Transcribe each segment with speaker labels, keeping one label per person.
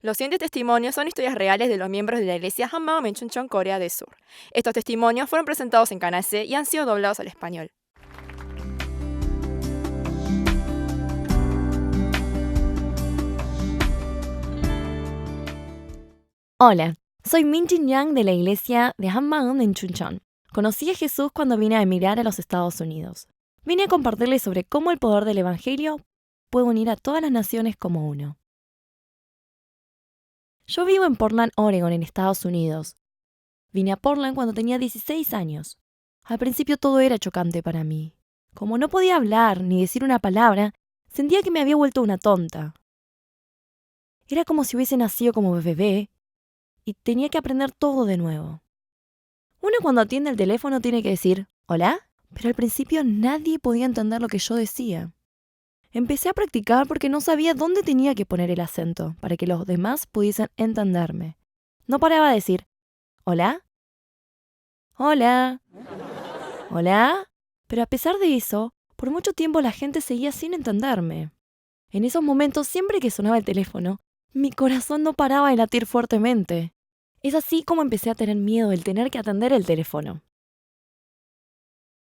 Speaker 1: Los siguientes testimonios son historias reales de los miembros de la iglesia Hanbam en Chuncheon, Corea del Sur. Estos testimonios fueron presentados en Canal C y han sido doblados al español.
Speaker 2: Hola, soy Min Jin Yang de la iglesia de Hanbam en Chuncheon. Conocí a Jesús cuando vine a emigrar a los Estados Unidos. Vine a compartirles sobre cómo el poder del Evangelio puede unir a todas las naciones como uno. Yo vivo en Portland, Oregon, en Estados Unidos. Vine a Portland cuando tenía 16 años. Al principio todo era chocante para mí. Como no podía hablar ni decir una palabra, sentía que me había vuelto una tonta. Era como si hubiese nacido como bebé y tenía que aprender todo de nuevo. Uno cuando atiende el teléfono tiene que decir «¿Hola?», pero al principio nadie podía entender lo que yo decía. Empecé a practicar porque no sabía dónde tenía que poner el acento para que los demás pudiesen entenderme. No paraba de decir «¿Hola? ¿Hola? ¿Hola?», pero a pesar de eso, por mucho tiempo la gente seguía sin entenderme. En esos momentos, siempre que sonaba el teléfono, mi corazón no paraba de latir fuertemente. Es así como empecé a tener miedo del tener que atender el teléfono.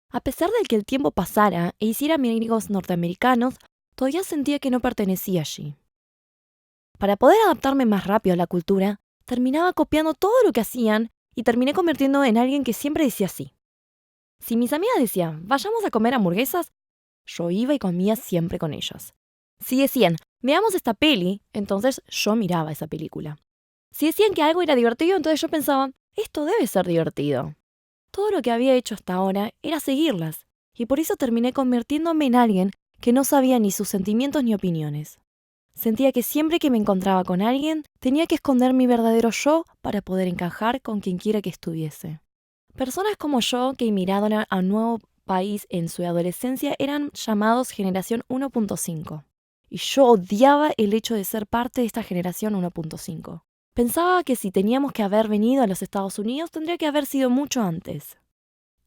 Speaker 2: A pesar de que el tiempo pasara e hiciera amigos norteamericanos, todavía sentía que no pertenecía allí. Para poder adaptarme más rápido a la cultura, terminaba copiando todo lo que hacían y terminé convirtiendo en alguien que siempre decía sí. Si mis amigas decían, vayamos a comer hamburguesas, yo iba y comía siempre con ellas. Si decían, veamos esta peli, entonces yo miraba esa película. Si decían que algo era divertido, entonces yo pensaba, esto debe ser divertido. Todo lo que había hecho hasta ahora era seguirlas, y por eso terminé convirtiéndome en alguien que no sabía ni sus sentimientos ni opiniones. Sentía que siempre que me encontraba con alguien, tenía que esconder mi verdadero yo para poder encajar con quien quiera que estuviese. Personas como yo que emigraron a un nuevo país en su adolescencia eran llamados Generación 1.5. Y yo odiaba el hecho de ser parte de esta generación 1.5. Pensaba que si teníamos que haber venido a los Estados Unidos, tendría que haber sido mucho antes.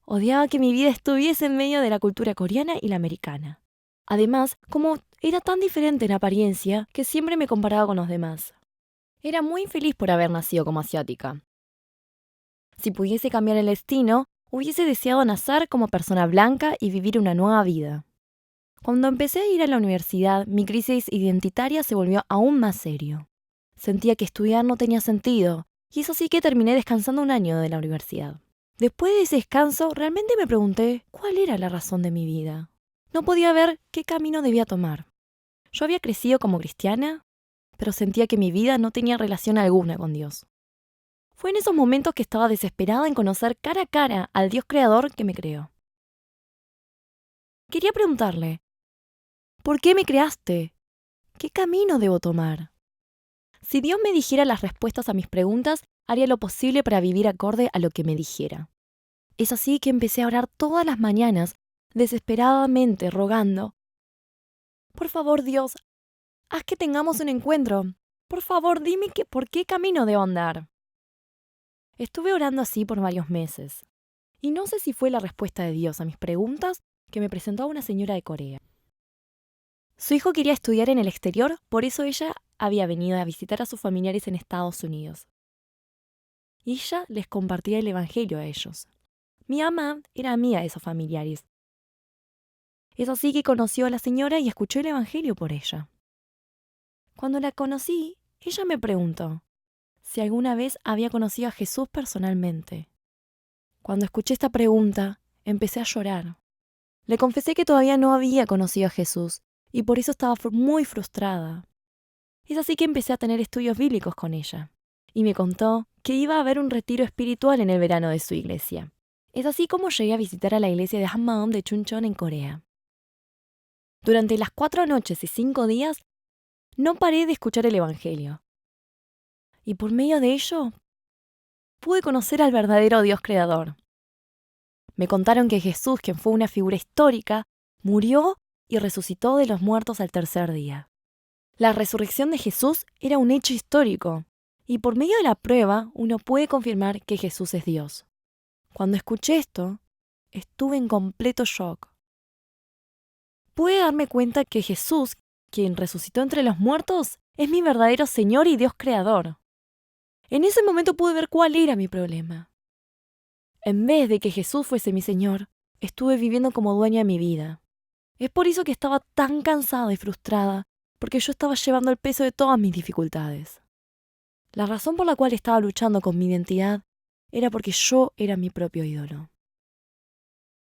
Speaker 2: Odiaba que mi vida estuviese en medio de la cultura coreana y la americana. Además, como era tan diferente en apariencia, que siempre me comparaba con los demás. Era muy infeliz por haber nacido como asiática. Si pudiese cambiar el destino, hubiese deseado nacer como persona blanca y vivir una nueva vida. Cuando empecé a ir a la universidad, mi crisis identitaria se volvió aún más serio. Sentía que estudiar no tenía sentido, y es así que terminé descansando un año de la universidad. Después de ese descanso, realmente me pregunté cuál era la razón de mi vida. No podía ver qué camino debía tomar. Yo había crecido como cristiana, pero sentía que mi vida no tenía relación alguna con Dios. Fue en esos momentos que estaba desesperada en conocer cara a cara al Dios creador que me creó. Quería preguntarle, ¿por qué me creaste? ¿Qué camino debo tomar? Si Dios me dijera las respuestas a mis preguntas, haría lo posible para vivir acorde a lo que me dijera. Es así que empecé a orar todas las mañanas, desesperadamente rogando, por favor Dios, haz que tengamos un encuentro. Por favor, dime por qué camino debo andar. Estuve orando así por varios meses. Y no sé si fue la respuesta de Dios a mis preguntas que me presentó una señora de Corea. Su hijo quería estudiar en el exterior, por eso ella había venido a visitar a sus familiares en Estados Unidos. Y ella les compartía el Evangelio a ellos. Mi mamá era amiga de esos familiares. Es así que conoció a la señora y escuchó el Evangelio por ella. Cuando la conocí, ella me preguntó si alguna vez había conocido a Jesús personalmente. Cuando escuché esta pregunta, empecé a llorar. Le confesé que todavía no había conocido a Jesús y por eso estaba muy frustrada. Es así que empecé a tener estudios bíblicos con ella. Y me contó que iba a haber un retiro espiritual en el verano de su iglesia. Es así como llegué a visitar a la iglesia de Hanbam de Chuncheon en Corea. Durante las 4 noches y 5 días, no paré de escuchar el Evangelio. Y por medio de ello, pude conocer al verdadero Dios creador. Me contaron que Jesús, quien fue una figura histórica, murió y resucitó de los muertos al tercer día. La resurrección de Jesús era un hecho histórico, y por medio de la prueba uno puede confirmar que Jesús es Dios. Cuando escuché esto, estuve en completo shock. Pude darme cuenta que Jesús, quien resucitó entre los muertos, Es mi verdadero Señor y Dios Creador. En ese momento pude ver cuál era mi problema. En vez de que Jesús fuese mi Señor, estuve viviendo como dueña de mi vida. Es por eso que estaba tan cansada y frustrada, porque yo estaba llevando el peso de todas mis dificultades. La razón por la cual estaba luchando con mi identidad era porque yo era mi propio ídolo.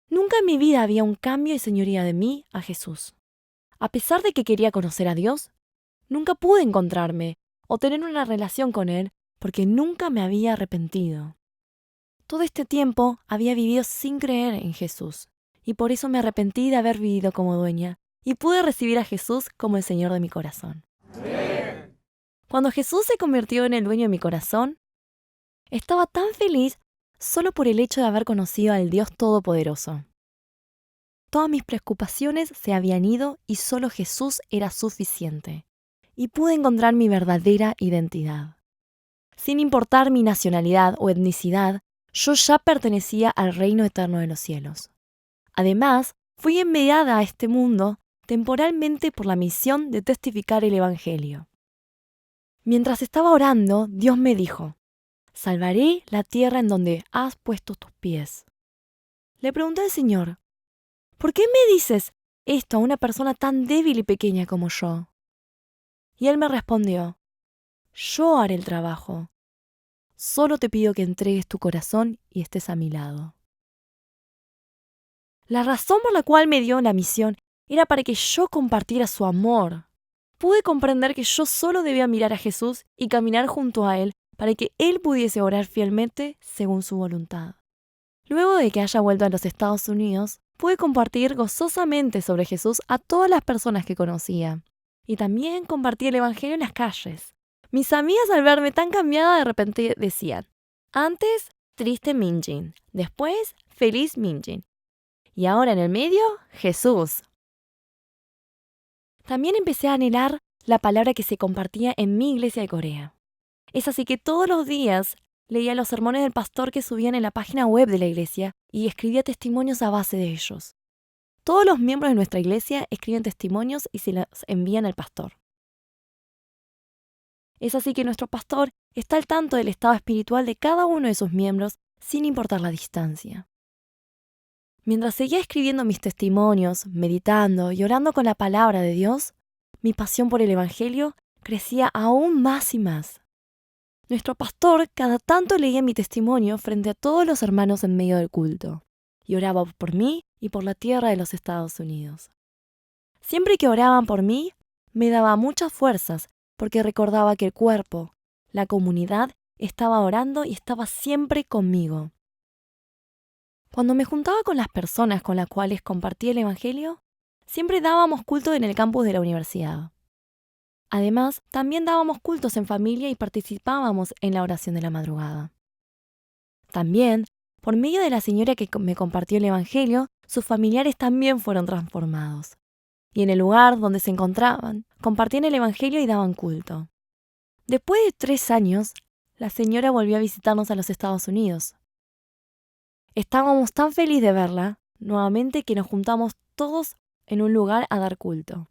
Speaker 2: Nunca en mi vida había un cambio de señoría de mí a Jesús. A pesar de que quería conocer a Dios, nunca pude encontrarme o tener una relación con Él porque nunca me había arrepentido. Todo este tiempo había vivido sin creer en Jesús y por eso me arrepentí de haber vivido como dueña y pude recibir a Jesús como el Señor de mi corazón. Cuando Jesús se convirtió en el dueño de mi corazón, estaba tan feliz solo por el hecho de haber conocido al Dios Todopoderoso. Todas mis preocupaciones se habían ido y solo Jesús era suficiente. Y pude encontrar mi verdadera identidad. Sin importar mi nacionalidad o etnicidad, yo ya pertenecía al reino eterno de los cielos. Además, fui enviada a este mundo temporalmente por la misión de testificar el Evangelio. Mientras estaba orando, Dios me dijo: salvaré la tierra en donde has puesto tus pies. Le pregunté al Señor: ¿por qué me dices esto a una persona tan débil y pequeña como yo? Y Él me respondió: yo haré el trabajo. Solo te pido que entregues tu corazón y estés a mi lado. La razón por la cual me dio la misión era para que yo compartiera su amor. Pude comprender que yo solo debía mirar a Jesús y caminar junto a Él para que Él pudiese orar fielmente según su voluntad. Luego de que haya vuelto a los Estados Unidos, pude compartir gozosamente sobre Jesús a todas las personas que conocía. Y también compartí el Evangelio en las calles. Mis amigas al verme tan cambiada de repente decían: antes, triste Minjin, después, feliz Minjin. Y ahora en el medio, Jesús. También empecé a anhelar la palabra que se compartía en mi iglesia de Corea. Es así que todos los días leía los sermones del pastor que subían en la página web de la iglesia y escribía testimonios a base de ellos. Todos los miembros de nuestra iglesia escriben testimonios y se los envían al pastor. Es así que nuestro pastor está al tanto del estado espiritual de cada uno de sus miembros sin importar la distancia. Mientras seguía escribiendo mis testimonios, meditando y orando con la palabra de Dios, mi pasión por el Evangelio crecía aún más y más. Nuestro pastor cada tanto leía mi testimonio frente a todos los hermanos en medio del culto y oraba por mí y por la tierra de los Estados Unidos. Siempre que oraban por mí, me daba muchas fuerzas porque recordaba que el cuerpo, la comunidad, estaba orando y estaba siempre conmigo. Cuando me juntaba con las personas con las cuales compartía el Evangelio, siempre dábamos culto en el campus de la universidad. Además, también dábamos cultos en familia y participábamos en la oración de la madrugada. También, por medio de la señora que me compartió el Evangelio, sus familiares también fueron transformados. Y en el lugar donde se encontraban, compartían el Evangelio y daban culto. Después de 3 años, la señora volvió a visitarnos a los Estados Unidos. Estábamos tan felices de verla nuevamente que nos juntamos todos en un lugar a dar culto.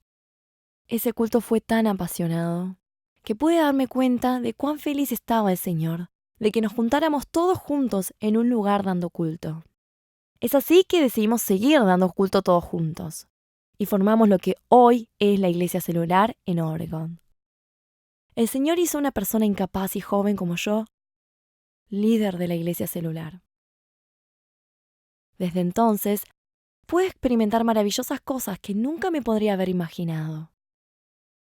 Speaker 2: Ese culto fue tan apasionado que pude darme cuenta de cuán feliz estaba el Señor de que nos juntáramos todos juntos en un lugar dando culto. Es así que decidimos seguir dando culto todos juntos y formamos lo que hoy es la Iglesia Celular en Oregon. El Señor hizo una persona incapaz y joven como yo, líder de la Iglesia Celular. Desde entonces, pude experimentar maravillosas cosas que nunca me podría haber imaginado.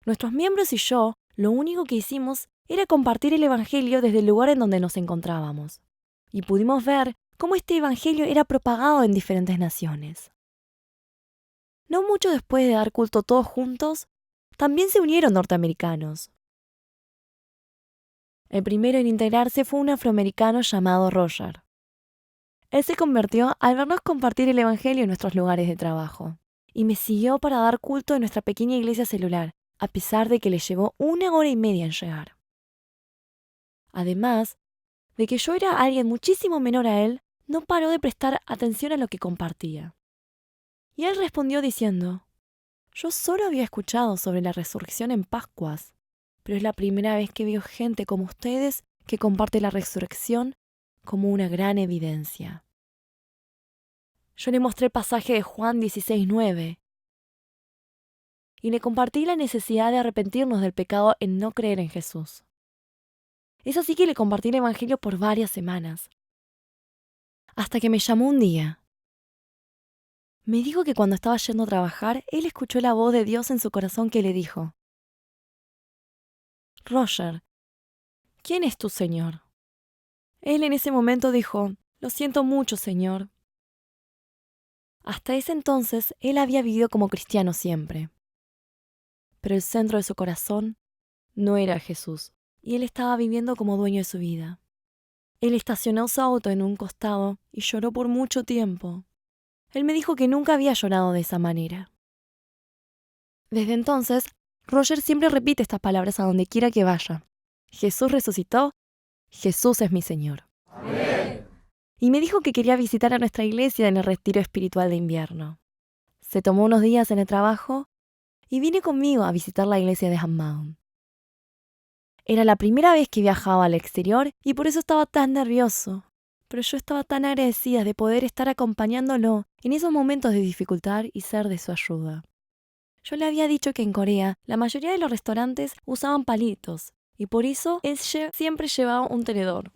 Speaker 2: Nuestros miembros y yo, lo único que hicimos era compartir el Evangelio desde el lugar en donde nos encontrábamos. Y pudimos ver cómo este Evangelio era propagado en diferentes naciones. No mucho después de dar culto todos juntos, también se unieron norteamericanos. El primero en integrarse fue un afroamericano llamado Roger. Él se convirtió al vernos compartir el Evangelio en nuestros lugares de trabajo, y me siguió para dar culto en nuestra pequeña iglesia celular, a pesar de que le llevó 1 hora y media en llegar. Además de que yo era alguien muchísimo menor a él, no paró de prestar atención a lo que compartía. Y él respondió diciendo: yo solo había escuchado sobre la resurrección en Pascuas, pero es la primera vez que veo gente como ustedes que comparte la resurrección como una gran evidencia. Yo le mostré el pasaje de Juan 16:9 y le compartí la necesidad de arrepentirnos del pecado en no creer en Jesús. Es así que le compartí el Evangelio por varias semanas, hasta que me llamó un día. Me dijo que cuando estaba yendo a trabajar, él escuchó la voz de Dios en su corazón que le dijo: Roger, ¿quién es tu Señor? Él en ese momento dijo: lo siento mucho, Señor. Hasta ese entonces, él había vivido como cristiano siempre. Pero el centro de su corazón no era Jesús, y él estaba viviendo como dueño de su vida. Él estacionó su auto en un costado y lloró por mucho tiempo. Él me dijo que nunca había llorado de esa manera. Desde entonces, Roger siempre repite estas palabras a donde quiera que vaya. Jesús resucitó, Jesús es mi Señor. Amén. Y me dijo que quería visitar a nuestra iglesia en el retiro espiritual de invierno. Se tomó unos días en el trabajo y vine conmigo a visitar la iglesia de Hammam. Era la primera vez que viajaba al exterior y por eso estaba tan nervioso. Pero yo estaba tan agradecida de poder estar acompañándolo en esos momentos de dificultad y ser de su ayuda. Yo le había dicho que en Corea la mayoría de los restaurantes usaban palitos y por eso él siempre llevaba un tenedor.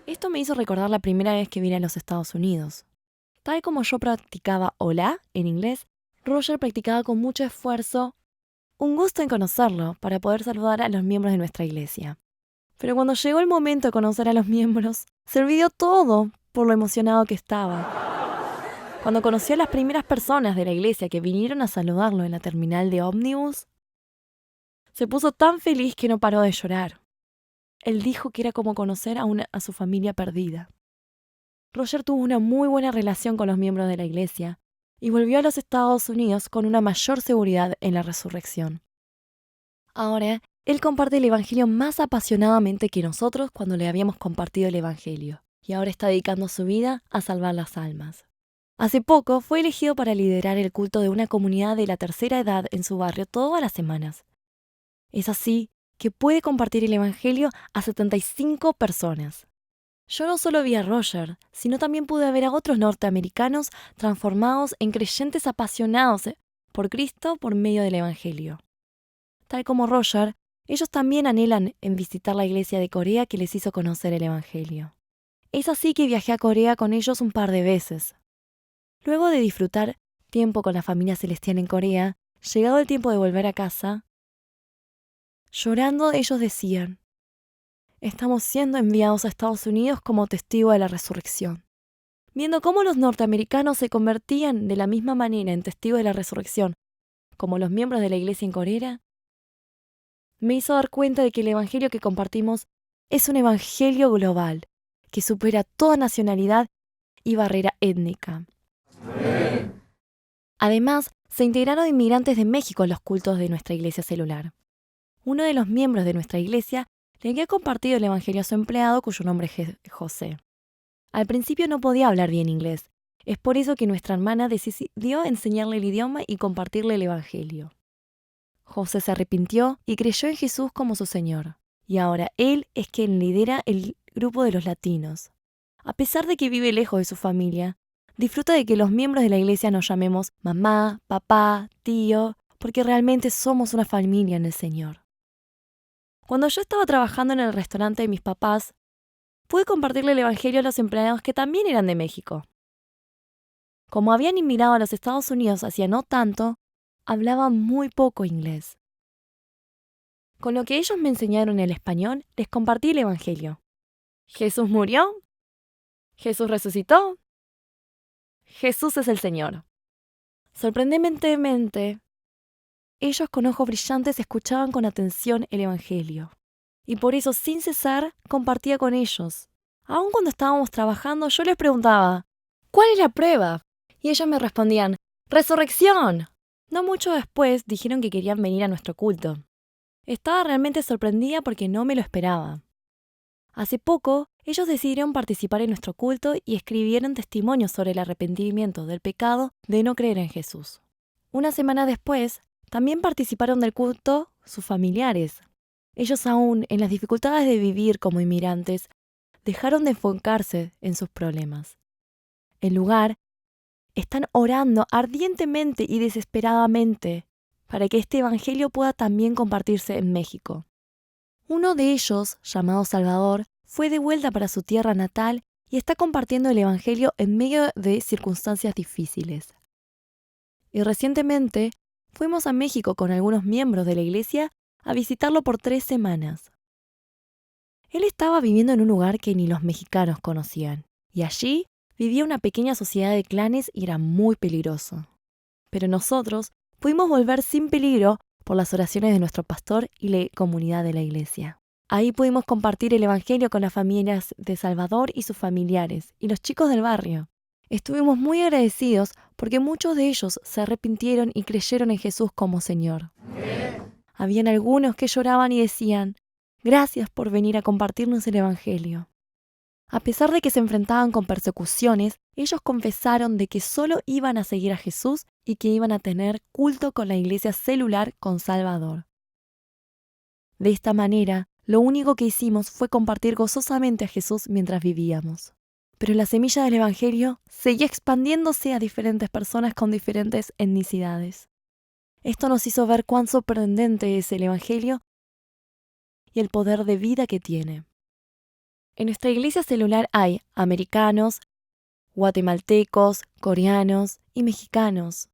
Speaker 2: Esto me hizo recordar la primera vez que vine a los Estados Unidos. Tal como yo practicaba hola en inglés, Roger practicaba con mucho esfuerzo un gusto en conocerlo para poder saludar a los miembros de nuestra iglesia. Pero cuando llegó el momento de conocer a los miembros, se olvidó todo por lo emocionado que estaba. Cuando conoció a las primeras personas de la iglesia que vinieron a saludarlo en la terminal de ómnibus, se puso tan feliz que no paró de llorar. Él dijo que era como conocer a su familia perdida. Roger tuvo una muy buena relación con los miembros de la iglesia y volvió a los Estados Unidos con una mayor seguridad en la resurrección. Ahora, él comparte el Evangelio más apasionadamente que nosotros cuando le habíamos compartido el Evangelio, y ahora está dedicando su vida a salvar las almas. Hace poco fue elegido para liderar el culto de una comunidad de la tercera edad en su barrio todas las semanas. Es así que puede compartir el Evangelio a 75 personas. Yo no solo vi a Roger, sino también pude ver a otros norteamericanos transformados en creyentes apasionados por Cristo por medio del Evangelio. Tal como Roger, ellos también anhelan en visitar la iglesia de Corea que les hizo conocer el Evangelio. Es así que viajé a Corea con ellos un par de veces. Luego de disfrutar tiempo con la familia celestial en Corea, llegado el tiempo de volver a casa, llorando ellos decían: estamos siendo enviados a Estados Unidos como testigo de la resurrección. Viendo cómo los norteamericanos se convertían de la misma manera en testigos de la resurrección como los miembros de la iglesia en Corea, me hizo dar cuenta de que el evangelio que compartimos es un evangelio global, que supera toda nacionalidad y barrera étnica. Amén. Además, se integraron inmigrantes de México en los cultos de nuestra iglesia celular. Uno de los miembros de nuestra iglesia le había compartido el evangelio a su empleado, cuyo nombre es José. Al principio no podía hablar bien inglés. Es por eso que nuestra hermana decidió enseñarle el idioma y compartirle el evangelio. José se arrepintió y creyó en Jesús como su Señor. Y ahora él es quien lidera el grupo de los latinos. A pesar de que vive lejos de su familia, disfruta de que los miembros de la iglesia nos llamemos mamá, papá, tío, porque realmente somos una familia en el Señor. Cuando yo estaba trabajando en el restaurante de mis papás, pude compartirle el evangelio a los empleados que también eran de México. Como habían inmigrado a los Estados Unidos hacía no tanto, hablaban muy poco inglés. Con lo que ellos me enseñaron el español, les compartí el evangelio. Jesús murió, Jesús resucitó, Jesús es el Señor. Sorprendentemente, ellos con ojos brillantes escuchaban con atención el evangelio. Y por eso, sin cesar, compartía con ellos. Aun cuando estábamos trabajando, yo les preguntaba: ¿cuál es la prueba? Y ellos me respondían: ¡resurrección! No mucho después dijeron que querían venir a nuestro culto. Estaba realmente sorprendida porque no me lo esperaba. Hace poco, ellos decidieron participar en nuestro culto y escribieron testimonios sobre el arrepentimiento del pecado de no creer en Jesús. Una semana después, También participaron del culto sus familiares. Ellos aún, en las dificultades de vivir como inmigrantes, dejaron de enfocarse en sus problemas. En lugar, están orando ardientemente y desesperadamente para que este evangelio pueda también compartirse en México. Uno de ellos, llamado Salvador, fue de vuelta para su tierra natal y está compartiendo el evangelio en medio de circunstancias difíciles. Y recientemente fuimos a México con algunos miembros de la iglesia a visitarlo por 3 semanas. Él estaba viviendo en un lugar que ni los mexicanos conocían, y allí vivía una pequeña sociedad de clanes y era muy peligroso. Pero nosotros pudimos volver sin peligro por las oraciones de nuestro pastor y la comunidad de la iglesia. Ahí pudimos compartir el evangelio con las familias de Salvador y sus familiares, y los chicos del barrio. Estuvimos muy agradecidos porque muchos de ellos se arrepintieron y creyeron en Jesús como Señor. Habían algunos que lloraban y decían, gracias por venir a compartirnos el evangelio. A pesar de que se enfrentaban con persecuciones, ellos confesaron de que solo iban a seguir a Jesús y que iban a tener culto con la iglesia celular con Salvador. De esta manera, lo único que hicimos fue compartir gozosamente a Jesús mientras vivíamos. Pero la semilla del evangelio seguía expandiéndose a diferentes personas con diferentes etnicidades. Esto nos hizo ver cuán sorprendente es el evangelio y el poder de vida que tiene. En nuestra iglesia celular hay americanos, guatemaltecos, coreanos y mexicanos.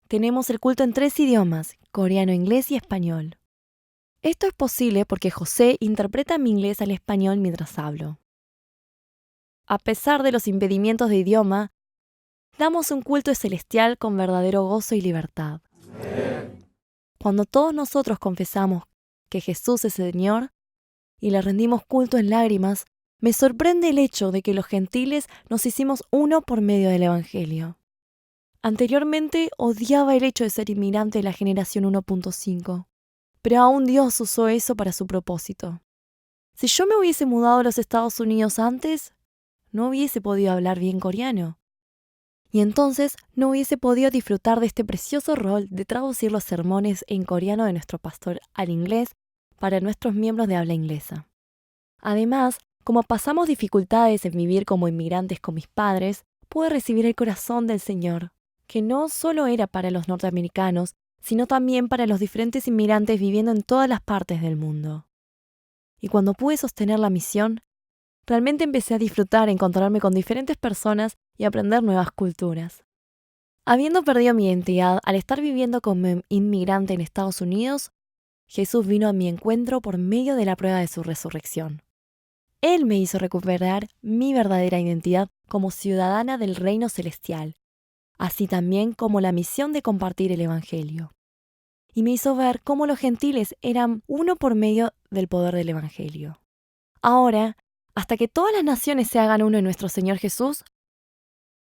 Speaker 2: Tenemos el culto en 3 idiomas, coreano, inglés y español. Esto es posible porque José interpreta mi inglés al español mientras hablo. A pesar de los impedimentos de idioma, damos un culto celestial con verdadero gozo y libertad. Cuando todos nosotros confesamos que Jesús es el Señor y le rendimos culto en lágrimas, me sorprende el hecho de que los gentiles nos hicimos uno por medio del Evangelio. Anteriormente odiaba el hecho de ser inmigrante de la generación 1.5, pero aún Dios usó eso para su propósito. Si yo me hubiese mudado a los Estados Unidos antes, no hubiese podido hablar bien coreano. Y entonces no hubiese podido disfrutar de este precioso rol de traducir los sermones en coreano de nuestro pastor al inglés para nuestros miembros de habla inglesa. Además, como pasamos dificultades en vivir como inmigrantes con mis padres, pude recibir el corazón del Señor, que no solo era para los norteamericanos, sino también para los diferentes inmigrantes viviendo en todas las partes del mundo. Y cuando pude sostener la misión, realmente empecé a disfrutar encontrarme con diferentes personas y aprender nuevas culturas. Habiendo perdido mi identidad al estar viviendo como inmigrante en Estados Unidos, Jesús vino a mi encuentro por medio de la prueba de su resurrección. Él me hizo recuperar mi verdadera identidad como ciudadana del reino celestial, así también como la misión de compartir el Evangelio. Y me hizo ver cómo los gentiles eran uno por medio del poder del Evangelio. Ahora, hasta que todas las naciones se hagan uno en nuestro Señor Jesús,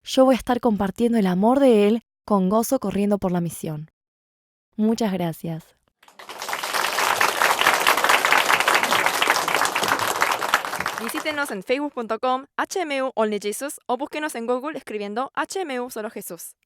Speaker 2: yo voy a estar compartiendo el amor de Él con gozo corriendo por la misión. Muchas gracias.
Speaker 1: Visítenos en facebook.com HMU Only Jesus o búsquenos en Google escribiendo HMU Solo Jesús.